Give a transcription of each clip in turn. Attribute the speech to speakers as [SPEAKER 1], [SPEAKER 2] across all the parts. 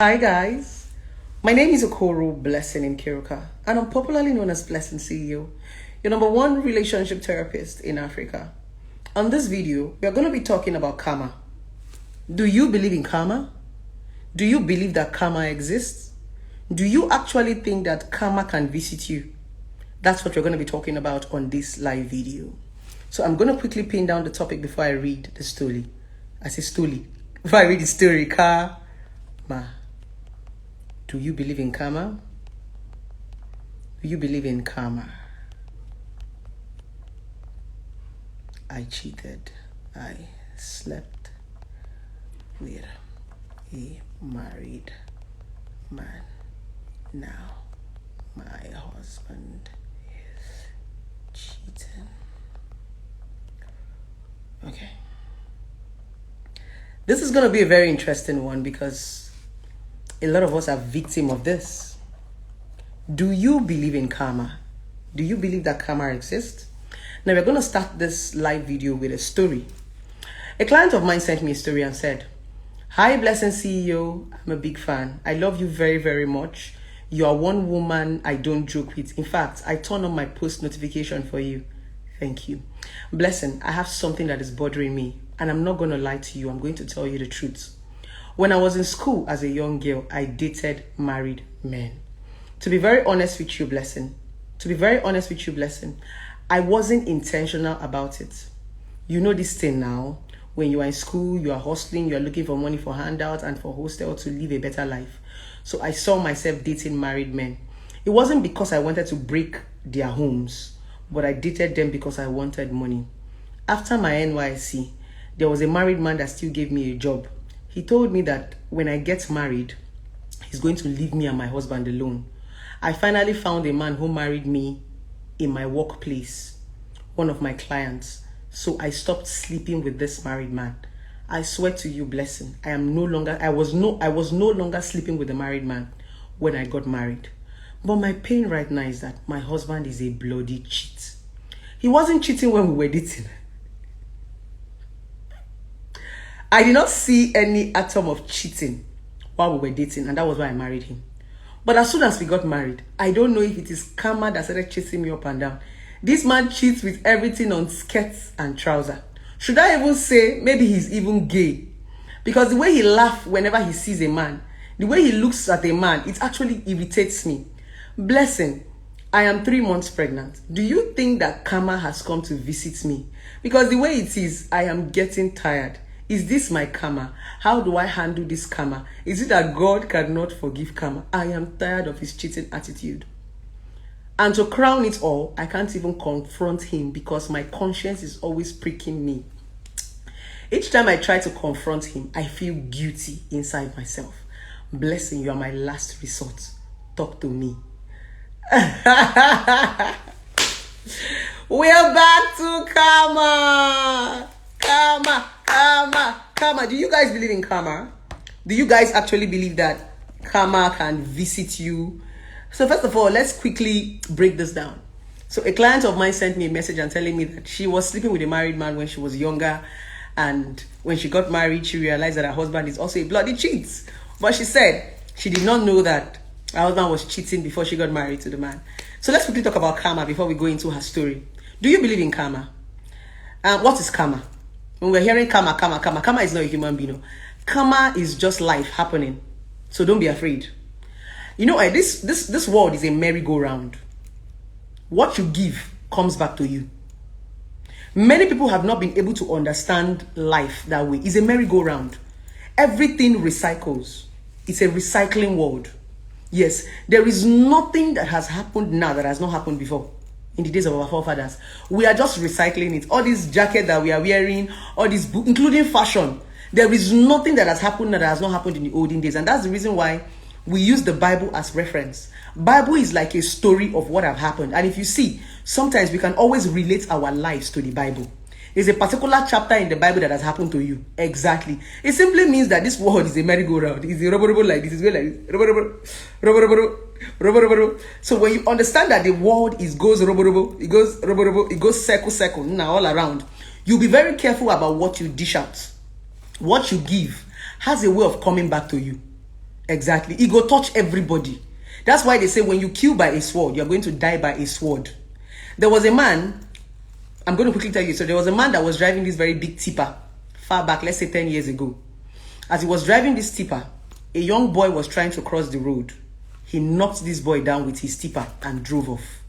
[SPEAKER 1] Hi guys, my name is Okoro Blessing in Kiruka, and I'm popularly known as Blessing CEO, your number one relationship therapist in Africa. On this video, we are going to be talking about karma. Do you believe in karma? Do you believe that karma exists? Do you actually think that karma can visit you? That's what we're going to be talking about on this live video. So I'm going to quickly pin down the topic before I read the story. I say story. Before I read the story, karma. Do you believe in karma? Do you believe in karma? I cheated. I slept with a married man. Now my husband is cheating. Okay. This is going to be a very interesting one because a lot of us are victims of this. Do you believe in karma? Do you believe that karma exists? Now we're going to start this live video with a story. A client of mine sent me a story and said, "Hi Blessing CEO, I'm a big fan. I love you very, very much. You are one woman I don't joke with. In fact, I turn on my post notification for you. Thank you. Blessing, I have something that is bothering me, and I'm not going to lie to you. I'm going to tell you the truth. When I was in school as a young girl, I dated married men. To be very honest with you, Blessing, I wasn't intentional about it. You know this thing now. When you are in school, you are hustling, you are looking for money for handouts and for hostel to live a better life. So I saw myself dating married men. It wasn't because I wanted to break their homes, but I dated them because I wanted money. After my NYSC, there was a married man that still gave me a job. He told me that when I get married, he's going to leave me and my husband alone. I finally found a man who married me in my workplace, one of my clients. So I stopped sleeping with this married man. I swear to you, Blessing, I was no longer sleeping with a married man when I got married. But my pain right now is that my husband is a bloody cheat. He wasn't cheating when we were dating. I did not see any atom of cheating while we were dating, and that was why I married him. But as soon as we got married, I don't know if it is karma that started chasing me up and down. This man cheats with everything on skirts and trousers. Should I even say maybe he's even gay? Because the way he laughs whenever he sees a man, the way he looks at a man, it actually irritates me. Blessing, I am 3 months pregnant. Do you think that karma has come to visit me? Because the way it is, I am getting tired. Is this my karma? How do I handle this karma? Is it that God cannot forgive karma? I am tired of his cheating attitude. And to crown it all, I can't even confront him because my conscience is always pricking me. Each time I try to confront him, I feel guilty inside myself. Blessing, you are my last resort. Talk to me. We're back to karma. Karma. Do you guys believe in karma? Do you guys actually believe that karma can visit you? So first of all, let's quickly break this down. So a client of mine sent me a message and telling me that she was sleeping with a married man when she was younger, and when she got married, she realized that her husband is also a bloody cheat. But she said she did not know that her husband was cheating before she got married to the man. So let's quickly talk about karma before we go into her story. Do you believe in karma? What is karma? When we're hearing karma is not a human being. Karma is just life happening. So don't be afraid. You know, this world is a merry-go-round. What you give comes back to you. Many people have not been able to understand life that way. It's a merry-go-round. Everything recycles. It's a recycling world. Yes, there is nothing that has happened now that has not happened before. In the days of our forefathers, we are just recycling it. All these jackets that we are wearing, all these books, including fashion, there is nothing that has happened that has not happened in the olden days. And that's the reason why we use the Bible as reference. Bible is like a story of what have happened. And if you see, sometimes we can always relate our lives to the Bible. There's a particular chapter in the Bible that has happened to you. Exactly. It simply means that this world is a merry-go-round. It's a rubber like this. It's going like this. So when you understand that the world goes it goes circle, now all around, you'll be very careful about what you dish out. What you give has a way of coming back to you. Exactly. It go touch everybody. That's why they say when you kill by a sword, you're going to die by a sword. There was a man, I'm going to quickly tell you. So there was a man that was driving this very big tipper far back, let's say 10 years ago. As he was driving this tipper, a young boy was trying to cross the road. He knocked this boy down with his tipper and drove off.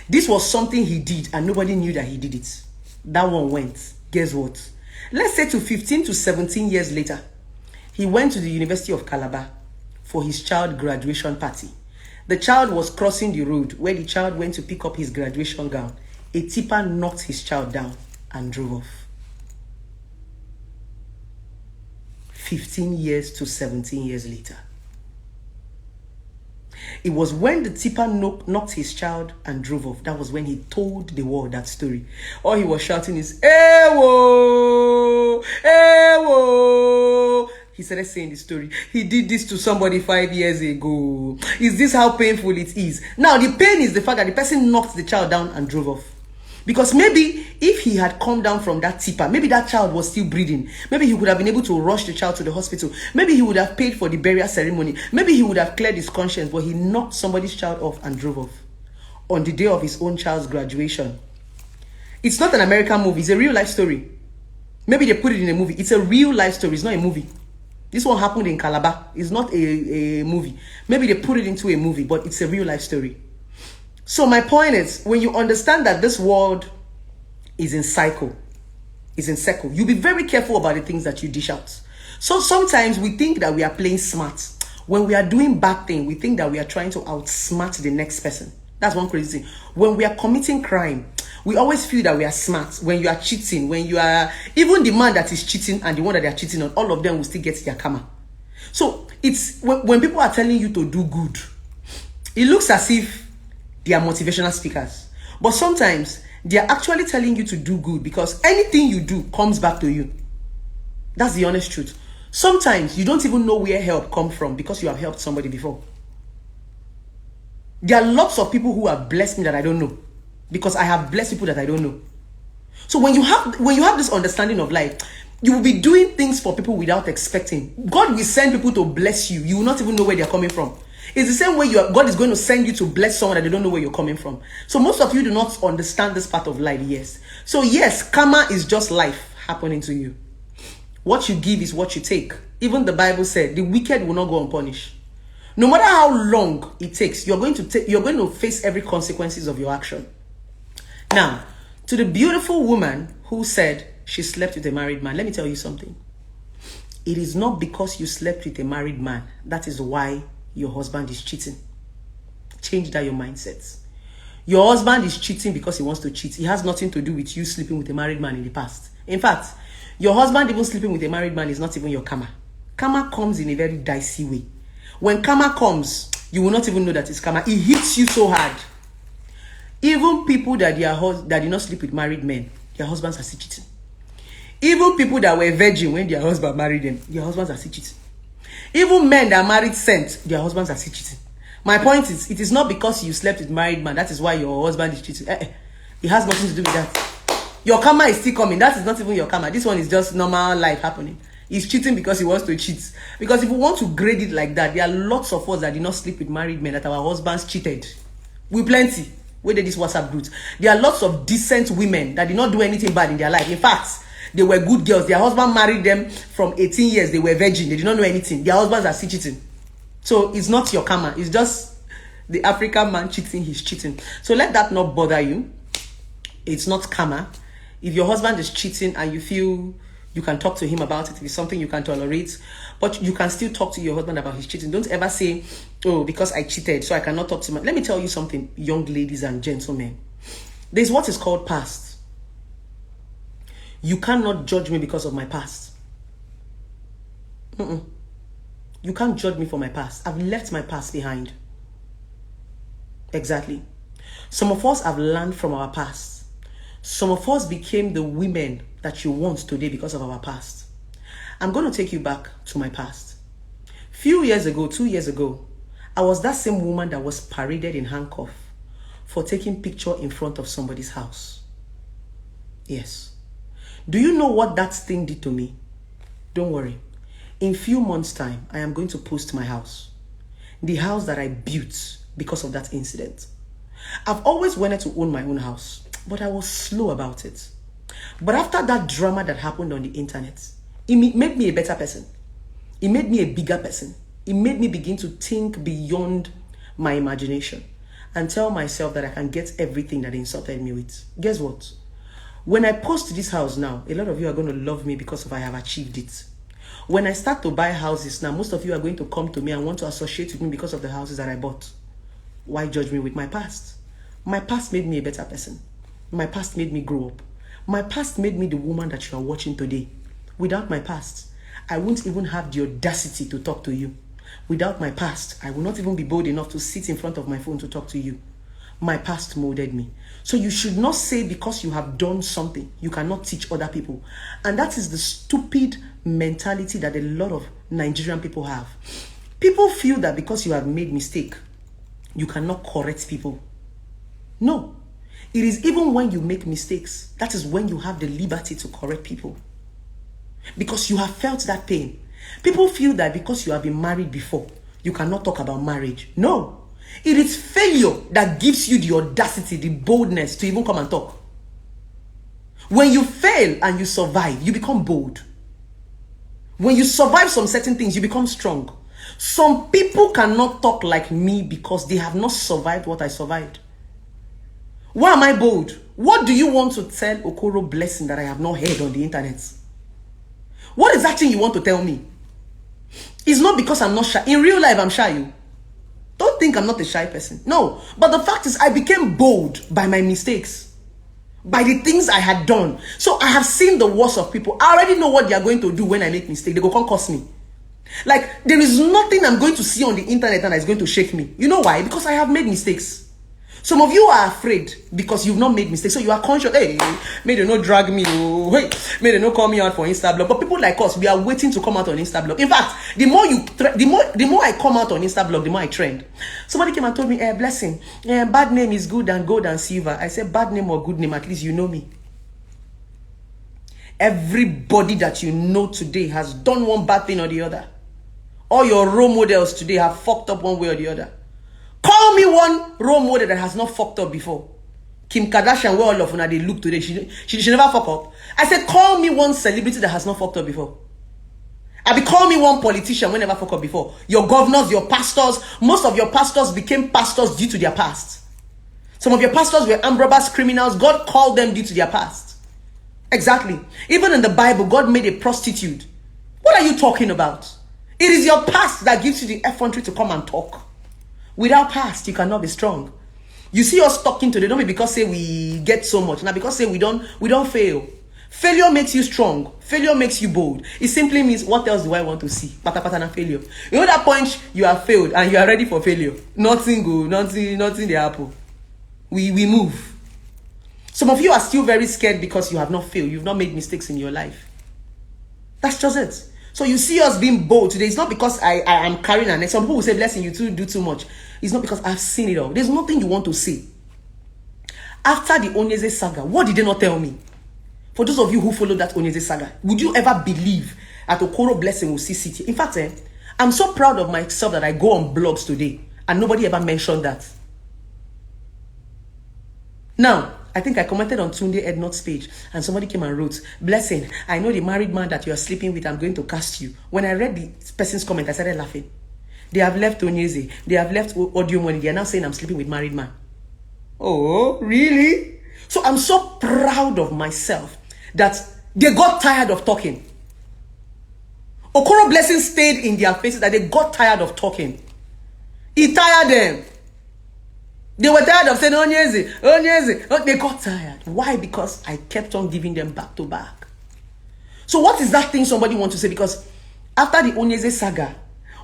[SPEAKER 1] This was something he did and nobody knew that he did it. That one went. Guess what? Let's say to 15 to 17 years later, he went to the University of Calabar for his child graduation party. The child was crossing the road where the child went to pick up his graduation gown. A tipper knocked his child down and drove off. 15 years to 17 years later. It was when the tipper knocked his child and drove off. That was when he told the world that story. All he was shouting is, "Ewo! Ewo!" He started saying the story. He did this to somebody 5 years ago. Is this how painful it is? Now, the pain is the fact that the person knocked the child down and drove off. Because maybe if he had come down from that tipper, maybe that child was still breathing. Maybe he would have been able to rush the child to the hospital. Maybe he would have paid for the burial ceremony. Maybe he would have cleared his conscience, but he knocked somebody's child off and drove off on the day of his own child's graduation. It's not an American movie. It's a real life story. Maybe they put it in a movie. It's a real life story. It's not a movie. This one happened in Calabar. It's not a movie. Maybe they put it into a movie, but it's a real life story. So my point is, when you understand that this world is in circle, you'll be very careful about the things that you dish out. So sometimes we think that we are playing smart. When we are doing bad things, we think that we are trying to outsmart the next person. That's one crazy thing. When we are committing crime, we always feel that we are smart. When you are cheating, when you are, even the man that is cheating and the one that they are cheating on, all of them will still get their karma. So it's when people are telling you to do good, it looks as if they are motivational speakers. But sometimes they are actually telling you to do good because anything you do comes back to you. That's the honest truth. Sometimes you don't even know where help comes from because you have helped somebody before. There are lots of people who have blessed me that I don't know because I have blessed people that I don't know. So when you have this understanding of life, you will be doing things for people without expecting. God will send people to bless you. You will not even know where they are coming from. It's the same way God is going to send you to bless someone that they don't know where you're coming from. So most of you do not understand this part of life, yes. So yes, karma is just life happening to you. What you give is what you take. Even the Bible said, the wicked will not go unpunished. No matter how long it takes, you're going to face every consequences of your action. Now, to the beautiful woman who said she slept with a married man, let me tell you something. It is not because you slept with a married man that is why your husband is cheating. Change that your mindset. Your husband is cheating because he wants to cheat. It has nothing to do with you sleeping with a married man in the past. In fact, your husband even sleeping with a married man is not even your karma. Karma comes in a very dicey way. When karma comes, you will not even know that it's karma. It hits you so hard. Even people that did not sleep with married men, their husbands are still cheating. Even people that were virgin when their husband married them, their husbands are still cheating. Even men that married saints, their husbands are still cheating. My point is, it is not because you slept with married man, that is why your husband is cheating. It has nothing to do with that. Your karma is still coming. That is not even your karma. This one is just normal life happening. He's cheating because he wants to cheat. Because if we want to grade it like that, there are lots of us that did not sleep with married men that our husbands cheated. We plenty. Where did this WhatsApp group? There are lots of decent women that did not do anything bad in their life. In fact, they were good girls. Their husband married them from 18 years. They were virgin. They did not know anything. Their husbands are still cheating. So it's not your karma. It's just the African man cheating. He's cheating. So let that not bother you. It's not karma. If your husband is cheating and you feel you can talk to him about it, if it's something you can tolerate, but you can still talk to your husband about his cheating. Don't ever say, oh, because I cheated, so I cannot talk to him. Let me tell you something, young ladies and gentlemen. There's what is called past. You cannot judge me because of my past. You can't judge me for my past. I've left my past behind. Exactly. Some of us have learned from our past. Some of us became the women that you want today because of our past. I'm going to take you back to my past. Few years ago, 2 years ago, I was that same woman that was paraded in handcuffs for taking picture in front of somebody's house. Yes. Do you know what that thing did to me? Don't worry. In few months' time, I am going to post my house. The house that I built because of that incident. I've always wanted to own my own house, but I was slow about it. But after that drama that happened on the internet, it made me a better person. It made me a bigger person. It made me begin to think beyond my imagination and tell myself that I can get everything that they insulted me with. Guess what? When I post this house now, a lot of you are going to love me because of I have achieved it. When I start to buy houses now, most of you are going to come to me and want to associate with me because of the houses that I bought. Why judge me with my past? My past made me a better person. My past made me grow up. My past made me the woman that you are watching today. Without my past, I wouldn't even have the audacity to talk to you. Without my past, I will not even be bold enough to sit in front of my phone to talk to you. My past molded me. So you should not say because you have done something, you cannot teach other people. And that is the stupid mentality that a lot of Nigerian people have. People feel that because you have made mistake, you cannot correct people. No. It is even when you make mistakes, that is when you have the liberty to correct people. Because you have felt that pain. People feel that because you have been married before, you cannot talk about marriage. No. It is failure that gives you the audacity, the boldness to even come and talk. When you fail and you survive, you become bold. When you survive some certain things, you become strong. Some people cannot talk like me because they have not survived what I survived. Why am I bold? What do you want to tell Okoro Blessing that I have not heard on the internet? What is that thing you want to tell me? It's not because I'm not shy. In real life, I'm shy. You don't think I'm not a shy person. No. But the fact is, I became bold by my mistakes. By the things I had done. So I have seen the worst of people. I already know what they are going to do when I make mistakes. They go come curse me. Like, there is nothing I'm going to see on the internet that is going to shake me. You know why? Because I have made mistakes. Some of you are afraid because you've not made mistakes. So you are conscious, hey, may they not drag me, oh, hey, may they not call me out for Instablog. But people like us, we are waiting to come out on Instablog. In fact, the more I come out on Instablog, the more I trend. Somebody came and told me, Blessing, bad name is good than gold and silver. I said, bad name or good name, at least you know me. Everybody that you know today has done one bad thing or the other. All your role models today have fucked up one way or the other. Call me one role model that has not fucked up before. Kim Kardashian, where all of them they look today, she never fuck up. I said, call me one celebrity that has not fucked up before. Call me one politician who never fuck up before. Your governors, your pastors, most of your pastors became pastors due to their past. Some of your pastors were armed robbers, criminals. God called them due to their past. Exactly. Even in the Bible, God made a prostitute. What are you talking about? It is your past that gives you the effrontery to come and talk. Without past, you cannot be strong. You see us talking today, don't be because say we get so much. Now because say we don't fail. Failure makes you strong. Failure makes you bold. It simply means, what else do I want to see? Pata failure. You know that point you have failed and you are ready for failure. Nothing good, nothing the apple. We move. Some of you are still very scared because you have not failed. You've not made mistakes in your life. That's just it. So you see us being bold today. It's not because I am carrying an. Some people will say, Blessing, you do too much. It's not because I've seen it all. There's nothing you want to say. After the Onyeze saga, what did they not tell me? For those of you who followed that Onyeze saga, would you ever believe that Okoro Blessing will see city? In fact, I'm so proud of myself that I go on blogs today and nobody ever mentioned that. Now, I think I commented on Tunde Ednot's page and somebody came and wrote, Blessing, I know the married man that you are sleeping with, I'm going to cast you. When I read the person's comment, I started laughing. They have left Onyeze. They have left Audio Money. They are now saying I'm sleeping with married man. Oh, really? So I'm so proud of myself that they got tired of talking. Okoro Blessing stayed in their faces that they got tired of talking. It tired them. They were tired of saying, Onyeze. They got tired. Why? Because I kept on giving them back to back. So what is that thing somebody wants to say? Because after the Onyeze saga,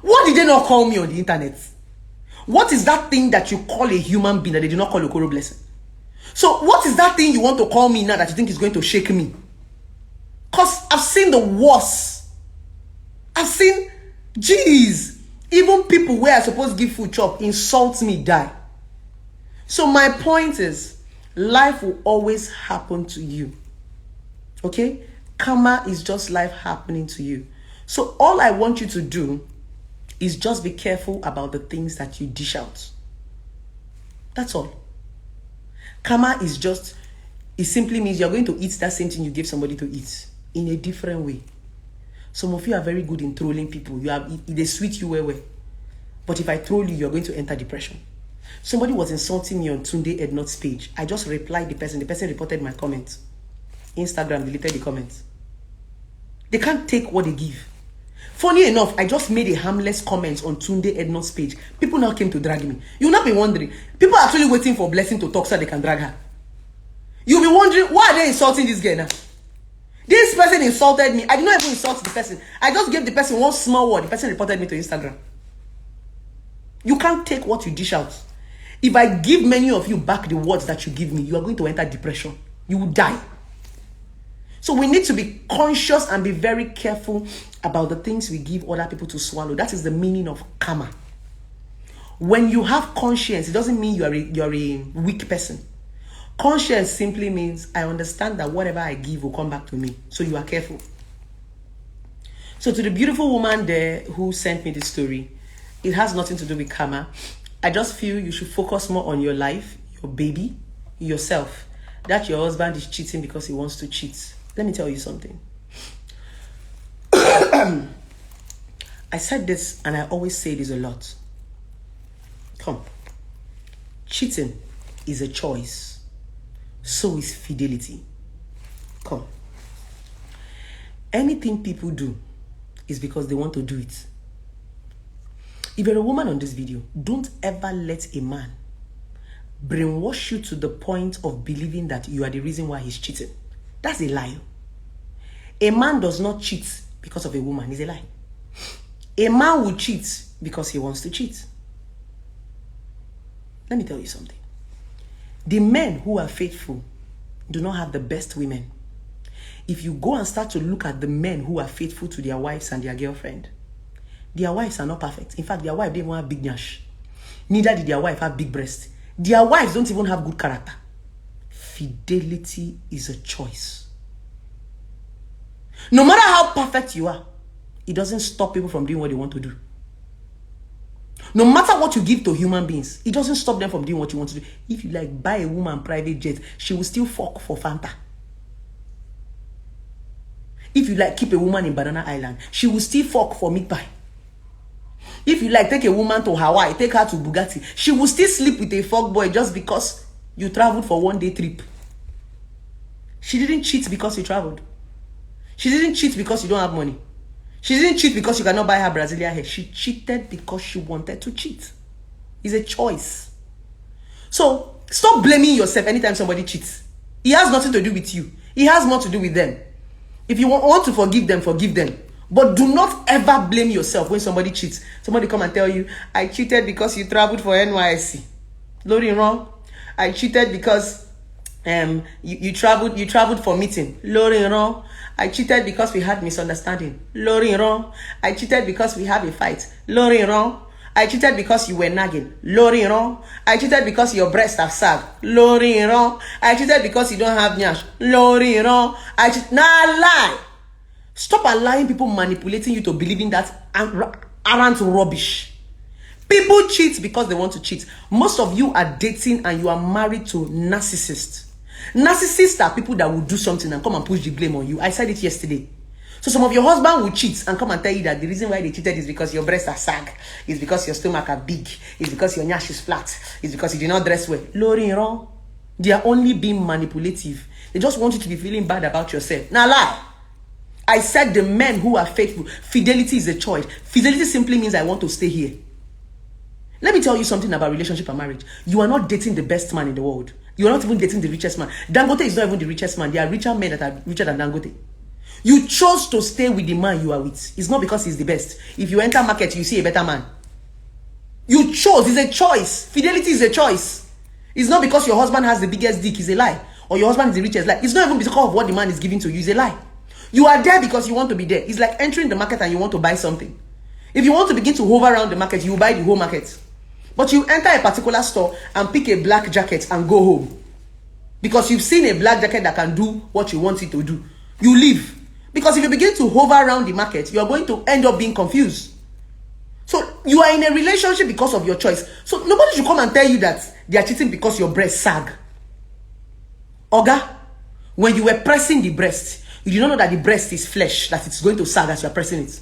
[SPEAKER 1] what did they not call me on the internet? What is that thing that you call a human being that they did not call Okoro Blessing? So what is that thing you want to call me now that you think is going to shake me? Because I've seen the worst. I've seen, geez, even people where I supposed to give food chop insult me, die. So my point is, life will always happen to you. Okay? Karma is just life happening to you. So all I want you to do is just be careful about the things that you dish out. That's all. Karma is just, it simply means you're going to eat that same thing you gave somebody to eat in a different way. Some of you are very good in trolling people. They sweet you well. But if I troll you, you're going to enter depression. Somebody was insulting me on Tunde Ednot's page. I just replied the person. The person reported my comment. Instagram deleted the comment. They can't take what they give. Funny enough, I just made a harmless comment on Tunde Ednot's page. People now came to drag me. You'll not be wondering. People are actually waiting for Blessing to talk so they can drag her. You'll be wondering, why are they insulting this girl now? This person insulted me. I did not even insult the person. I just gave the person one small word. The person reported me to Instagram. You can't take what you dish out. If I give many of you back the words that you give me, you are going to enter depression. You will die. So we need to be conscious and be very careful about the things we give other people to swallow. That is the meaning of karma. When you have conscience, it doesn't mean you're a weak person. Conscience simply means I understand that whatever I give will come back to me. So you are careful. So to the beautiful woman there who sent me this story, it has nothing to do with karma. I just feel you should focus more on your life, your baby, yourself. That your husband is cheating because he wants to cheat. Let me tell you something. I said this and I always say this a lot. Come. Cheating is a choice. So is fidelity. Come. Anything people do is because they want to do it. If you're a woman on this video, don't ever let a man brainwash you to the point of believing that you are the reason why he's cheating. That's a lie. A man does not cheat because of a woman. It's a lie. A man will cheat because he wants to cheat. Let me tell you something. The men who are faithful do not have the best women. If you go and start to look at the men who are faithful to their wives and their girlfriend, their wives are not perfect. In fact, their wife didn't even have big nyash. Neither did their wife have big breasts. Their wives don't even have good character. Fidelity is a choice. No matter how perfect you are, it doesn't stop people from doing what they want to do. No matter what you give to human beings, it doesn't stop them from doing what you want to do. If you like buy a woman private jet, she will still fuck for Fanta. If you like keep a woman in Banana Island, she will still fuck for meat pie. If you like take a woman to Hawaii, take her to Bugatti, she will still sleep with a fuck boy just because you traveled for one day trip. She didn't cheat because you traveled. She didn't cheat because you don't have money. She didn't cheat because you cannot buy her Brazilian hair. She cheated because she wanted to cheat. It's a choice. So stop blaming yourself anytime somebody cheats. It has nothing to do with you. It has more to do with them. If you want to forgive them, forgive them. But do not ever blame yourself when somebody cheats. Somebody come and tell you, I cheated because you traveled for NYSC. Lori wrong. I cheated because you traveled for meeting. Lori wrong. I cheated because we had misunderstanding. Lori wrong. I cheated because we had a fight. Lori wrong. I cheated because you were nagging. Lori wrong. I cheated because your breasts have sagged. Lori wrong. I cheated because you don't have nyash. Lori wrong. Nah, lie. Stop allowing people manipulating you to believing that aren't rubbish. People cheat because they want to cheat. Most of you are dating and you are married to narcissists. Narcissists are people that will do something and come and push the blame on you. I said it yesterday. So some of your husband will cheat and come and tell you that the reason why they cheated is because your breasts are sag. It's because your stomach are big. It's because your nyash is flat. It's because you did not dress well. Lori, wrong. They are only being manipulative. They just want you to be feeling bad about yourself. Now lie. I said the men who are faithful. Fidelity is a choice. Fidelity simply means I want to stay here. Let me tell you something about relationship and marriage. You are not dating the best man in the world. You are not even dating the richest man. Dangote is not even the richest man. There are richer men that are richer than Dangote. You chose to stay with the man you are with. It's not because he's the best. If you enter market, you see a better man. You chose. It's a choice. Fidelity is a choice. It's not because your husband has the biggest dick. It's a lie. Or your husband is the richest. Lie. It's not even because of what the man is giving to you. It's a lie. You are there because you want to be there. It's like entering the market and you want to buy something. If you want to begin to hover around the market, you will buy the whole market. But you enter a particular store and pick a black jacket and go home. Because you've seen a black jacket that can do what you want it to do. You leave. Because if you begin to hover around the market, you're going to end up being confused. So you are in a relationship because of your choice. So nobody should come and tell you that they are cheating because your breast sag. Oga, when you were pressing the breast, you did not know that the breast is flesh, that it's going to sag as you are pressing it.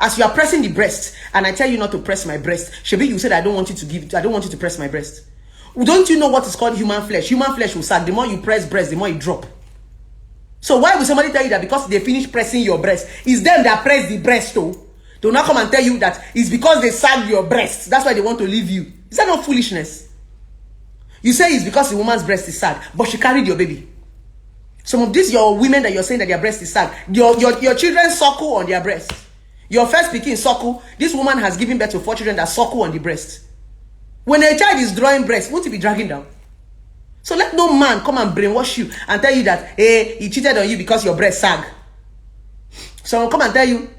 [SPEAKER 1] As you are pressing the breast, and I tell you not to press my breast, Shebi, you said I don't want you to press my breast. Don't you know what is called human flesh? Human flesh will sag. The more you press breast, the more it drop. So why will somebody tell you that because they finish pressing your breast, it's them that press the breast though? They will not come and tell you that it's because they sagged your breast. That's why they want to leave you. Is that not foolishness? You say it's because the woman's breast is sad, but she carried your baby. Some of these your women that you're saying that their breast is sad, your children suckle on their breast. Your first pikin suckle. This woman has given birth to 4 children that suckle on the breast. When a child is drawing breast, won't he be dragging down? So let no man come and brainwash you and tell you that, hey, he cheated on you because your breast sag. Someone come and tell you,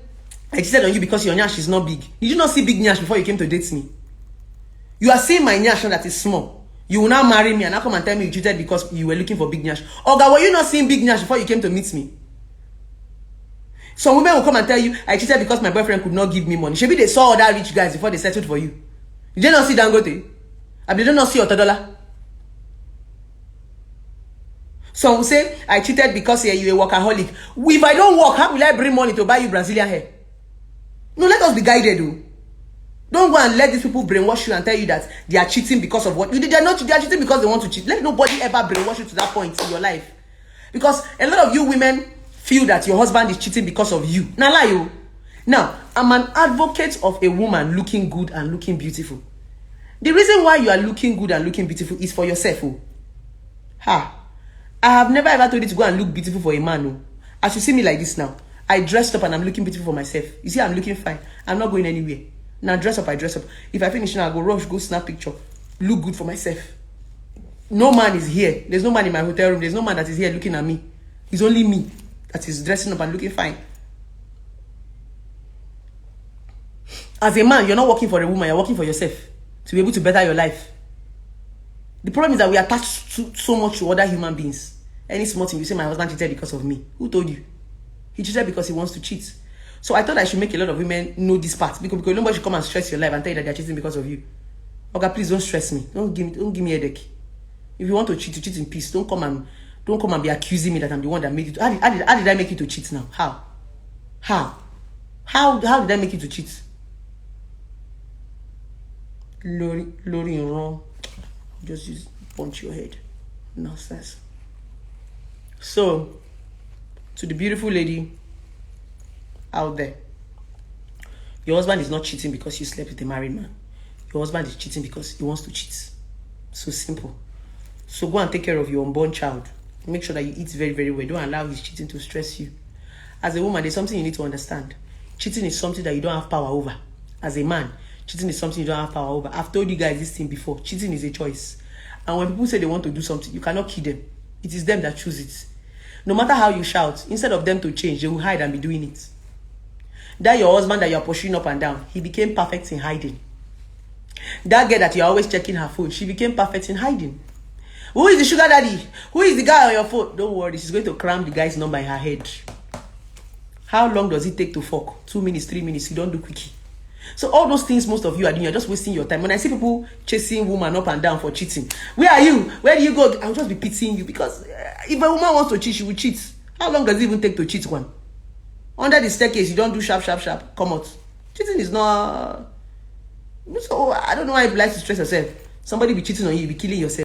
[SPEAKER 1] I cheated on you because your nyash is not big. Did you not see big nyash before you came to date me? You are seeing my nyash that is small. You will now marry me and now come and tell me you cheated because you were looking for big nyash. Oga, were you not seeing big nyash before you came to meet me? Some women will come and tell you, I cheated because my boyfriend could not give me money. Maybe they saw other rich guys before they settled for you. Did they not see Dangote? Did they not see Otodola? Some will say, I cheated because you're a workaholic. If I don't work, how will I bring money to buy you Brazilian hair? No, let us be guided, though. Don't go and let these people brainwash you and tell you that they are cheating because of what. They are cheating because they want to cheat. Let nobody ever brainwash you to that point in your life. Because a lot of you women feel that your husband is cheating because of you. Now, lie you. Now, I'm an advocate of a woman looking good and looking beautiful. The reason why you are looking good and looking beautiful is for yourself. Oh. Ha. I have never ever told you to go and look beautiful for a man. Oh. As you see me like this now, I dressed up and I'm looking beautiful for myself. You see, I'm looking fine. I'm not going anywhere. Now, dress up, I dress up. If I finish now, I go rush, go snap picture. Look good for myself. No man is here. There's no man in my hotel room. There's no man that is here looking at me. It's only me that is dressing up and looking fine. As a man, you're not working for a woman, you're working for yourself to be able to better your life. The problem is that we attach so much to other human beings. Any small thing, you say my husband cheated because of me. Who told you? He cheated because he wants to cheat. So I thought I should make a lot of women know this part because nobody should come and stress your life and tell you that they're cheating because of you. Okay, please don't stress me. Don't give me a headache. If you want to cheat in peace. Don't come and be accusing me that I'm the one that made you. How did I make you to cheat now? How did I make you to cheat? Lori wrong. Just punch your head. Nonsense. So, to the beautiful lady out there, your husband is not cheating because you slept with a married man. Your husband is cheating because he wants to cheat. So simple. So go and take care of your unborn child. Make sure that you eat very, very well. Don't allow his cheating to stress you. As a woman, there's something you need to understand. Cheating is something that you don't have power over. As a man, cheating is something you don't have power over. I've told you guys this thing before. Cheating is a choice. And when people say they want to do something, you cannot kill them. It is them that choose it. No matter how you shout, instead of them to change, they will hide and be doing it. That your husband that you're pushing up and down, he became perfect in hiding. That girl that you're always checking her phone, she became perfect in hiding. Who is the sugar daddy? Who is the guy on your phone? Don't worry, she's going to cram the guy's number in her head. How long does it take to fuck? 2 minutes, 3 minutes, you don't do quickie. So all those things most of you are doing, you're just wasting your time. When I see people chasing women up and down for cheating, where are you? Where do you go? I'll just be pitying you because if a woman wants to cheat, she will cheat. How long does it even take to cheat one? Under the staircase, you don't do sharp, come out. Cheating is not... So I don't know why you like to stress yourself. Somebody be cheating on you, you be killing yourself.